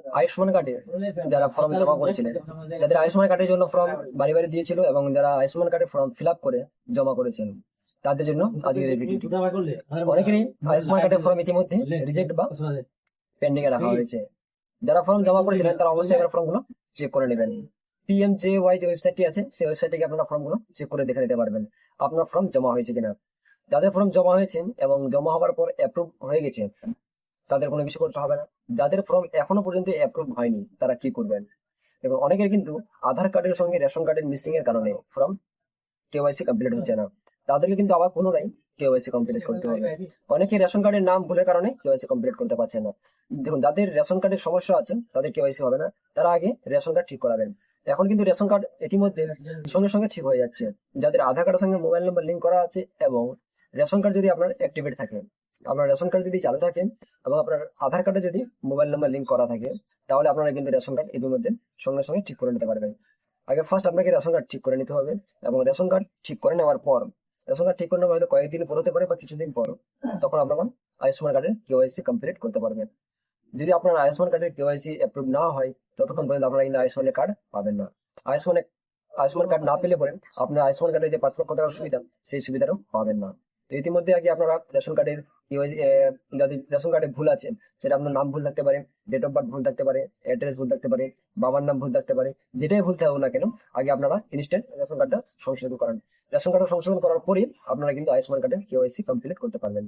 আয়ুষ্মান কার্ডে যারা ফর্ম জমা করেছিলেন, যাদের আয়ুষ্মান কার্ডের জন্য ফর্ম বাড়ি বাড়ি দিয়েছিল এবং যারা আয়ুষ্মান কার্ডের ফর্ম ফিল আপ করে জমা করেছেন, তাদের জন্য আজকের এই ভিডিওটি। অনেকেরই আয়ুষ্মান কার্ডের ফর্ম ইতিমধ্যে রিজেক্ট বা পেন্ডিং এ রাখা হয়েছে। যারা ফর্ম জমা করেছিলেন তারা অবশ্যই এবার ফর্মগুলো চেক করে নেবেন। PMJY যে ওয়েবসাইটটি আছে সেই ওয়েবসাইটে গিয়ে আপনারা ফর্মগুলো চেক করে দেখে নিতে পারবেন আপনার ফর্ম জমা হয়েছে কিনা। যাদের ফর্ম জমা হয়েছে এবং জমা হওয়ার পর অ্যাপ্রুভ হয়ে গেছে তাদের কোনো কিছু করতে হবে না। যাদের ফর্ম এখনো পর্যন্ত অ্যাপ্রুভ হয়নি তারা কি করবেন? এবং অনেকের কিন্তু আধার কার্ডের সঙ্গে রেশন কার্ডের মিসিং এর কারণে ফর্ম KYC কমপ্লিট হচ্ছে না। তাদেরকে কিন্তু আবার পুনরায় KYC কমপ্লিট করতে হবে। অনেকে রেশন কার্ডের নাম ভুলের কারণে KYC কমপ্লিট করতে পারছে না। দেখুন, যাদের রেশন কার্ডের সমস্যা আছে তাদের KYC হবে না, তারা আগে রেশন কার্ড ঠিক করাবেন। এখন কিন্তু রেশন কার্ড ইতিমধ্যে সঙ্গে সঙ্গে ঠিক হয়ে যাচ্ছে। যাদের আধার কার্ডের সঙ্গে মোবাইল নাম্বার লিঙ্ক করা আছে এবং রেশন কার্ড যদি আপনার অ্যাক্টিভেট থাকে, আপনার রেশন কার্ড যদি চালু থাকে এবং আপনার আধার কার্ডে যদি মোবাইল নাম্বার লিঙ্ক করা থাকে, তাহলে আপনারা কিন্তু রেশন কার্ড ইতিমধ্যে সঙ্গে সঙ্গে ঠিক করে নিতে পারবেন। আগে ফার্স্ট আপনাকে রেশন কার্ড ঠিক করে নিতে হবে এবং রেশন কার্ড ঠিক করে নেওয়ার পর, রেশন কার্ড ঠিক করে নেওয়ার হয়তো কয়েকদিন পর হতে পারে বা কিছুদিন পর, তখন আপনারা আয়ুষ্মান কার্ডের KYC কমপ্লিট করতে পারবেন। যদি আপনার আয়ুষ্মান কার্ডের KYC অ্যাপ্রুভ না হয় ততক্ষণ পর্যন্ত আপনারা কিন্তু আয়ুষ্মানের কার্ড পাবেন না। আয়ুষ্মান আয়ুষ্মান কার্ড না পেলে পরে আপনার আয়ুষ্মান কার্ডের যে 5 লক্ষ টাকার সুবিধা সেই সুবিধাটাও পাবেন না। তো ইতিমধ্যে আগে আপনারা রেশন কার্ডের KYC, যাদের রেশন কার্ডে ভুল আছে, সেটা আপনার নাম ভুল থাকতে পারে, ডেট অফ বার্থ ভুল থাকতে পারে, অ্যাড্রেস ভুল থাকতে পারে, বাবার নাম ভুল থাকতে পারে, যেটাই ভুল থাকুক না কেন আগে আপনারা ইনস্ট্যান্ট রেশন কার্ডটা সংশোধন করান। রেশন কার্ড সংশোধন করার পরে আপনারা কিন্তু আয়ুষ্মান কার্ডের KYC কমপ্লিট করতে পারবেন।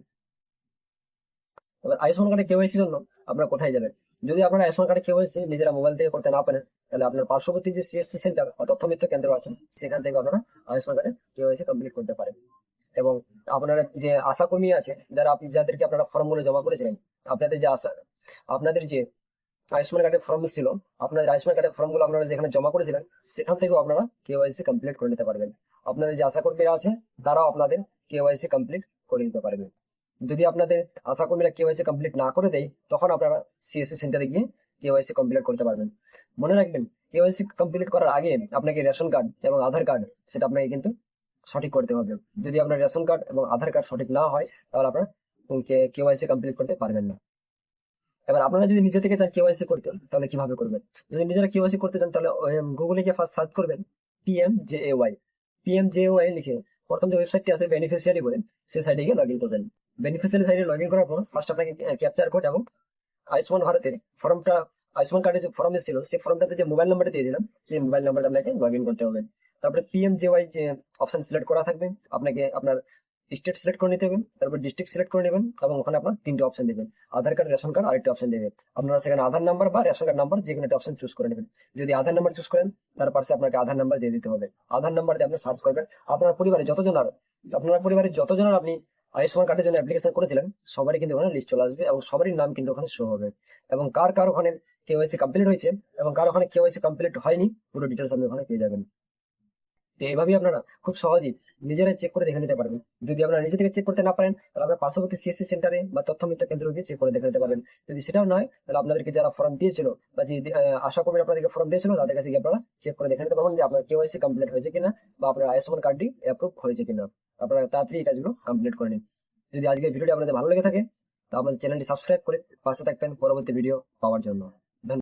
এবার আয়ুষ্মান কার্ডের KYC জন্য আপনারা কোথায় যাবেন? যদি আপনারা আয়ুষ্মান কার্ডের KYC নিজেরা মোবাইল থেকে করতে না পারেন, তাহলে আপনার পার্শ্ববর্তী যে CSC সেন্টার বা তথ্য মিত্র কেন্দ্র আছে সেখান থেকে আপনারা আয়ুষ্মান কার্ডের KYC কমপ্লিট করতে পারেন। এবং আপনারা যে আশা কর্মী আছে, যাদেরকে আপনারা ফর্মগুলো জমা করেছিলেন, আপনাদের যে আয়ুষ্মান কার্ডের ফর্ম ছিল, আপনাদের আয়ুষ্মান কার্ডের ফর্মগুলো আপনারা যেখানে জমা করেছিলেন সেখান থেকেও আপনারা KYC কমপ্লিট করে নিতে পারবেন। আপনাদের যে আশা কর্মীরা আছে তারাও আপনাদের KYC কমপ্লিট করে দিতে পারবে। যদি আপনাদের আশা কর্মীরা KYC কমপ্লিট না করে দেয়, তখন আপনারা CSC সেন্টারে গিয়ে KYC কমপ্লিট করতে পারবেন। মনে রাখবেন, KYC কমপ্লিট করার আগে আপনাকে রেশন কার্ড এবং আধার কার্ড সেটা আপনাকে কিন্তু সঠিক করতে হবে। যদি আপনার রেশন কার্ড এবং আধার কার্ড সঠিক না হয় তাহলে আপনারা KYC কমপ্লিট করতে পারবেন না। এবার আপনারা যদি নিজে থেকে চান KYC করতে, তাহলে কিভাবে করবেন? যদি নিজেরা KYC করতে চান তাহলে গুগলে গিয়ে ফার্স্ট সার্চ করবেন PMJAY লিখে প্রথম যে ওয়েবসাইটটি আছে বেনিফিশিয়ারি বলে, সেই সাইটে গিয়ে লগ ইন করবেন। বেনিফিশিয়ারি সাইটে লগ ইন করার পর ফার্স্ট আপনাকে ক্যাপচার কোড এবং আয়ুষ্মান ভারতের ফর্মটা, আয়ুষ্মান কার্ডের যে ফর্ম ছিল সেই ফর্মটাতে যে মোবাইল নাম্বারটা দিয়ে দিলাম সেই মোবাইল নাম্বারটা আপনাকে লগ ইন করতে হবে। তারপরে PMJY যে অপশন সিলেক্ট করা থাকবে, আপনাকে আপনার স্টেট সিলেক্ট করে নিতে হবে, তারপর ডিস্ট্রিক্ট সিলেক্ট করে নেবেন এবং ওখানে আপনার 3টে অপশন দেবেন, আধার কার্ড, রেশন কার্ড, আরেকটা অপশন দেবে। আপনারা সেখানে আধার নাম্বার বা রেশন কার্ড নাম্বার যে কোনো একটা অপশন চুজ করে নেবেন। যদি আধার নাম্বার চুজ করেন তার পাশে আপনাকে আধার নাম্বার দিয়ে দিতে হবে। আধার নাম্বার দিয়ে আপনি সার্চ করবেন। আপনার পরিবারে যতজনের আপনি আয়ুষ্মান কার্ডের জন্য অ্যাপ্লিকেশন করেছিলেন সবারই কিন্তু ওখানে লিস্ট চলে আসবে এবং সবারই নাম কিন্তু ওখানে শো হবে এবং কার কার ওখানে KYC কমপ্লিট হয়েছে এবং কার ওখানে KYC কমপ্লিট হয়নি পুরো ডিটেলস আপনি ওখানে পেয়ে যাবেন। তো এইভাবেই আপনারা খুব সহজেই নিজেরাই চেক করে দেখে নিতে পারবেন। যদি আপনারা নিজে থেকে চেক করতে না পারেন তাহলে আপনার পার্শ্ববর্তী CSC সেন্টারে বা তথ্য মিত্র কেন্দ্রে গিয়ে চেক করে দেখে নিতে পারবেন। যদি সেটাও নয় তাহলে আপনাদেরকে যারা ফর্ম দিয়েছিল বা যে আশা কর্মীরা আপনাদেরকে ফর্ম দিয়েছিল তাদের কাছে গিয়ে আপনারা চেক করে দেখে নিতে পারবেন যে আপনার KYC কমপ্লিট হয়েছে কিনা বা আপনার আয়ুষ্মান কার্ডটি অ্যাপ্রুভ হয়েছে কিনা। আপনারা তাড়াতাড়ি এই কাজগুলো কমপ্লিট করে নিন। যদি আজকের ভিডিওটি আপনাদের ভালো লেগে থাকে তা আমাদের চ্যানেলটি সাবস্ক্রাইব করে পাশে থাকবেন পরবর্তী ভিডিও পাওয়ার জন্য।